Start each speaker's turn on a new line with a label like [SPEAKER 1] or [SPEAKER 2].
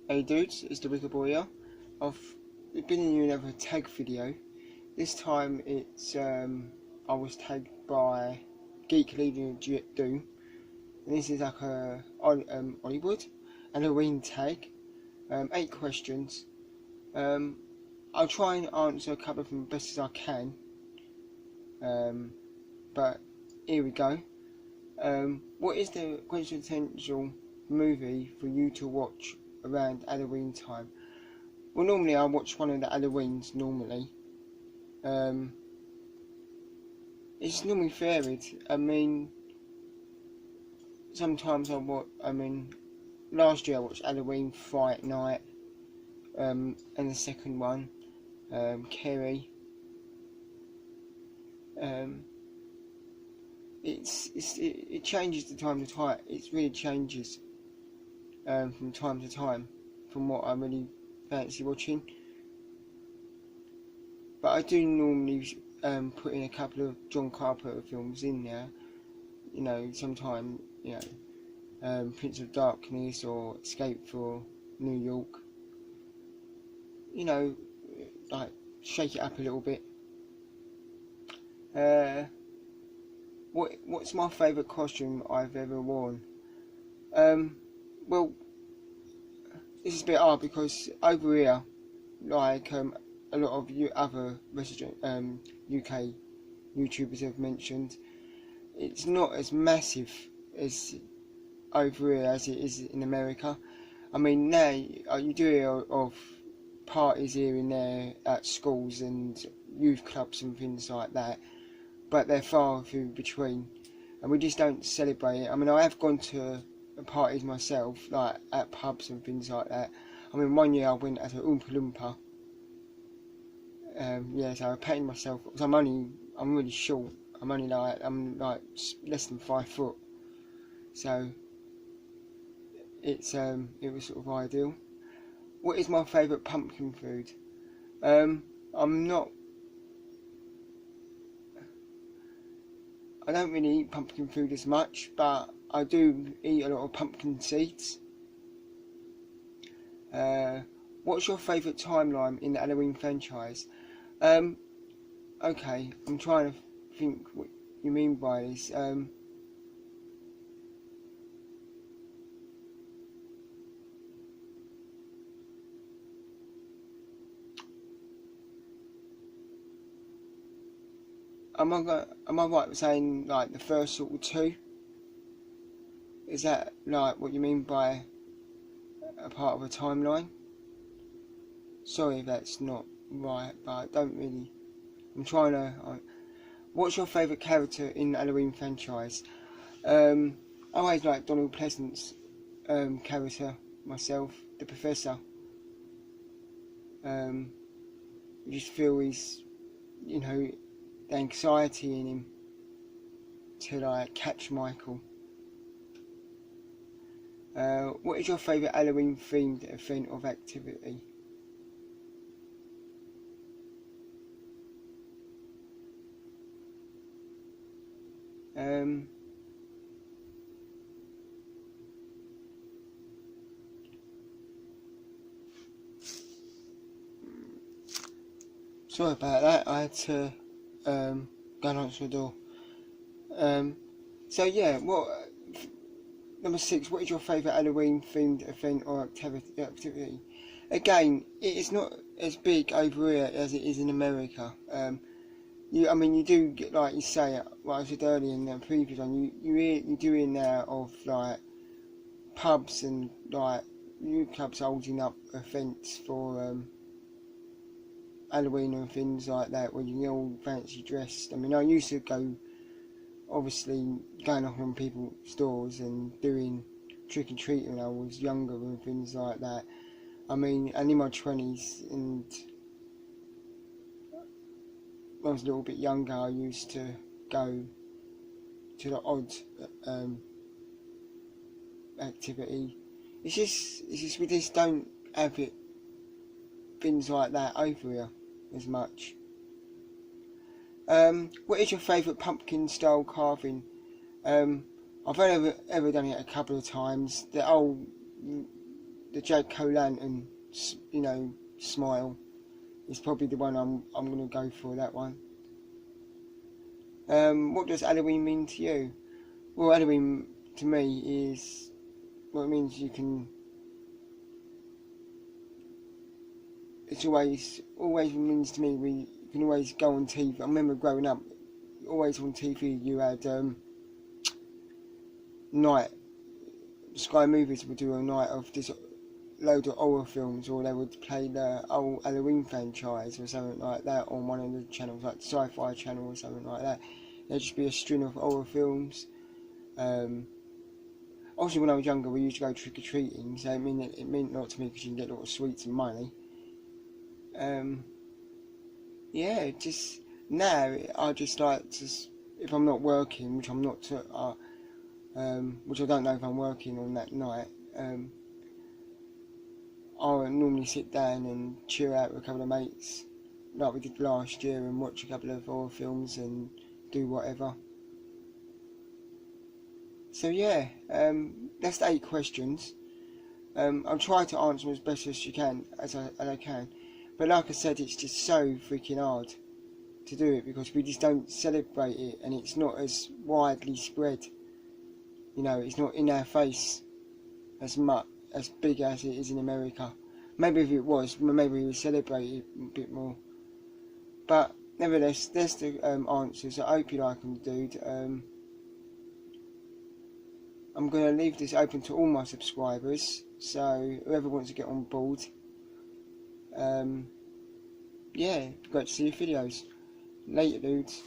[SPEAKER 1] Hey dudes, it's the Wicker Boy here. I've been in another tag video. This time it's I was tagged by Geek leading Doom, and this is like a Hollywood Halloween tag. 8 questions. I'll try and answer a couple of them best as I can. But here we go. What is the quintessential movie for you to watch around Halloween time? Well, normally I watch one of the Halloweens normally. It's normally varied. I mean, sometimes last year I watched Halloween Fright Night, and the second one, Kerry. It changes the time to time. It really changes from time to time from what I really fancy watching. But I do normally put in a couple of John Carpenter films in there. You know, sometimes, Prince of Darkness or Escape for New York. You know, like shake it up a little bit. What's my favourite costume I've ever worn? Well, this is a bit hard because over here, like a lot of other resident UK YouTubers have mentioned, it's not as massive as over here as it is in America. I mean, now you do hear of parties here and there at schools and youth clubs and things like that, but they're far and few between, and we just don't celebrate it. I mean, I have gone to parties myself, like at pubs and things like that. I mean, one year I went as an Oompa Loompa. So I painted myself because I'm really short. I'm like less than 5 foot, so it was sort of ideal. What is my favourite pumpkin food? I don't really eat pumpkin food as much, but I do eat a lot of pumpkin seeds. What's your favourite timeline in the Halloween franchise? Okay, I'm trying to think what you mean by this. Am I right in saying like the first sort of 2? Is that like what you mean by a part of a timeline? Sorry if that's not right, but I don't really. I'm trying to. What's your favourite character in the Halloween franchise? I always like Donald Pleasant's character myself, the Professor. You just feel his, the anxiety in him to like catch Michael. What is your favourite Halloween themed event of activity? Sorry about that, I had to go and answer the door. So yeah, number 6, what is your favourite Halloween themed event or activity? Again, it is not as big over here as it is in America. You do get, like you say, what I said earlier in the previous one, you do hear now of like pubs and like youth clubs holding up events for Halloween and things like that, where you can get all fancy dressed. I mean, I used to go, obviously, going up on people's doors and doing trick and treat when I was younger and things like that. I mean, and in my 20s and when I was a little bit younger, I used to go to the odd activity. It's just we just don't have it, things like that over here as much. What is your favourite pumpkin style carving? I've only ever done it a couple of times. The the jack-o'-lantern, you know, smile is probably the one I'm gonna go for, that one. What does Halloween mean to you? Well, Halloween to me is, well, it means you can. It's always means to me you can always go on TV. I remember growing up, always on TV you had night. Sky Movies would do a night of this load of horror films, or they would play the old Halloween franchise or something like that on one of the channels, like Sci-Fi Channel or something like that. There'd just be a string of horror films. Obviously, when I was younger, we used to go trick or treating, so it meant a lot to me because you can get a lot of sweets and money. Yeah, just now I just like to, if I'm not working, which I'm not, which I don't know if I'm working on that night. I'll normally sit down and chill out with a couple of mates, like we did last year, and watch a couple of horror films and do whatever. So yeah, that's the 8 questions. I'll try to answer them as best as I can. But like I said, it's just so freaking hard to do it because we just don't celebrate it, and it's not as widely spread. You know, it's not in our face as big as it is in America. Maybe if it was, maybe we would celebrate it a bit more. But nevertheless, there's the answers. I hope you like them, dude. I'm going to leave this open to all my subscribers, so whoever wants to get on board. Yeah, great to see your videos. Later, dudes.